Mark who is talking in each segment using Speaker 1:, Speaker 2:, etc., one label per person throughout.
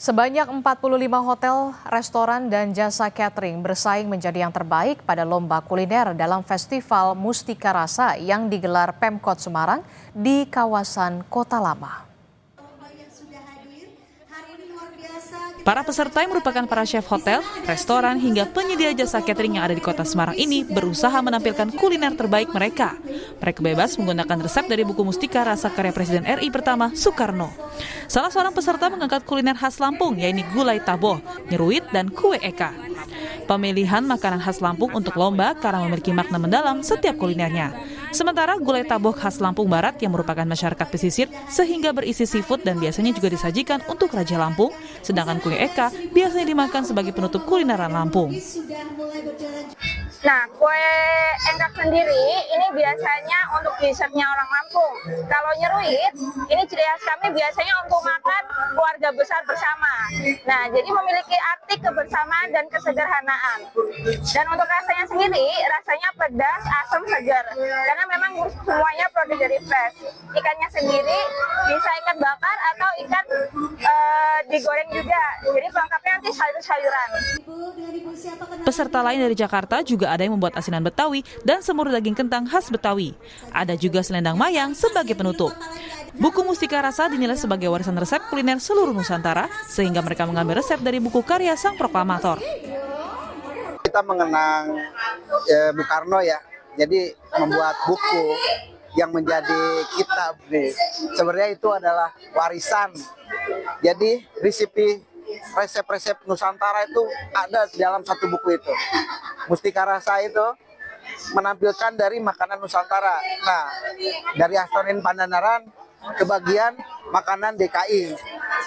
Speaker 1: Sebanyak 45 hotel, restoran, dan jasa catering bersaing menjadi yang terbaik pada lomba kuliner dalam Festival Mustika Rasa yang digelar Pemkot Semarang di kawasan Kota Lama. Para peserta yang merupakan para chef hotel, restoran, hingga penyedia jasa catering yang ada di Kota Semarang ini berusaha menampilkan kuliner terbaik mereka. Mereka bebas menggunakan resep dari buku Mustika Rasa karya Presiden RI pertama, Soekarno. Salah seorang peserta mengangkat kuliner khas Lampung, yaitu gulai taboh, nyeruit, dan kue eka. Pemilihan makanan khas Lampung untuk lomba karena memiliki makna mendalam setiap kulinernya. Sementara gulai taboh khas Lampung Barat yang merupakan masyarakat pesisir sehingga berisi seafood dan biasanya juga disajikan untuk Raja Lampung, sedangkan kue eka biasanya dimakan sebagai penutup kulineran Lampung.
Speaker 2: Nah, kue engkak sendiri ini biasanya untuk dessertnya orang Lampung. Kalau nyeruit, ini ciri khas kami biasanya untuk makan keluarga besar bersama. Nah, jadi memiliki arti kebersamaan dan kesederhanaan. Dan untuk rasanya sendiri, rasanya pedas, asam, segar. Karena memang semuanya produk dari fresh. Ikannya sendiri bisa ikan bakar atau ikan digoreng juga. Jadi pelengkapnya nanti sayur-sayuran.
Speaker 1: Peserta lain dari Jakarta juga ada yang membuat asinan Betawi dan semur daging kentang khas Betawi. Ada juga selendang mayang sebagai penutup. Buku Mustika Rasa dinilai sebagai warisan resep kuliner seluruh Nusantara, sehingga mereka mengambil resep dari buku karya sang proklamator.
Speaker 3: Kita mengenang Bung Karno ya, jadi membuat buku yang menjadi kitab nih. Sebenarnya itu adalah warisan. Jadi resep-resep Nusantara itu ada di dalam satu buku itu. Mustika Rasa itu menampilkan dari makanan Nusantara. Nah, dari Astonin Pandanaran ke bagian makanan DKI.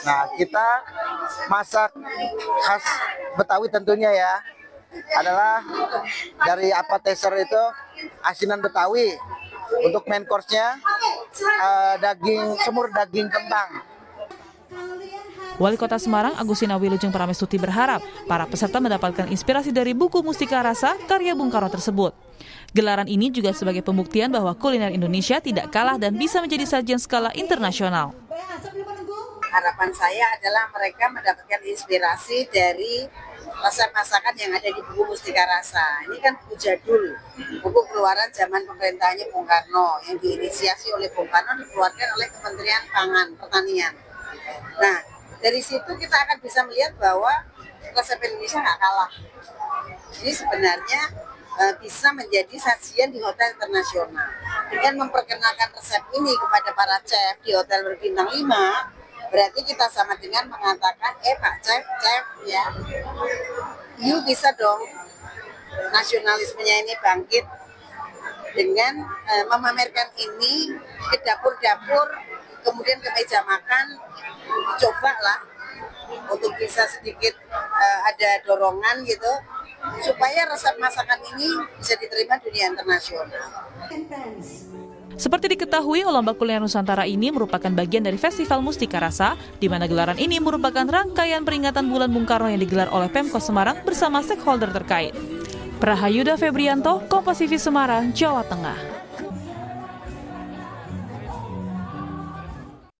Speaker 3: Nah, kita masak khas Betawi tentunya ya. Adalah dari appetizer itu asinan Betawi. Untuk main course-nya semur daging kentang.
Speaker 1: Wali Kota Semarang Agustina Wilujeng Paramestuti berharap para peserta mendapatkan inspirasi dari buku Mustika Rasa karya Bung Karno tersebut. Gelaran ini juga sebagai pembuktian bahwa kuliner Indonesia tidak kalah dan bisa menjadi sajian skala internasional.
Speaker 4: Harapan saya adalah mereka mendapatkan inspirasi dari resep masakan yang ada di buku Mustika Rasa. Ini kan buku jadul, buku keluaran zaman pemerintahannya Bung Karno yang diinisiasi oleh Bung Karno, dikeluarkan oleh Kementerian Pangan Pertanian. Nah, dari situ kita akan bisa melihat bahwa resep Indonesia nggak kalah. Ini sebenarnya bisa menjadi sajian di hotel internasional. Dengan memperkenalkan resep ini kepada para chef di hotel berbintang 5, berarti kita sama dengan mengatakan, Pak chef ya, you bisa dong nasionalismenya ini bangkit dengan memamerkan ini ke dapur-dapur, kemudian ke meja makan. Cobalah untuk bisa sedikit ada dorongan gitu supaya resep masakan ini bisa diterima dunia internasional.
Speaker 1: Seperti diketahui, lomba kuliner Nusantara ini merupakan bagian dari Festival Mustika Rasa, di mana gelaran ini merupakan rangkaian peringatan Bulan Bung Karno yang digelar oleh Pemkot Semarang bersama stakeholder terkait. Prahayuda Febrianto, Kompas TV Semarang, Jawa Tengah.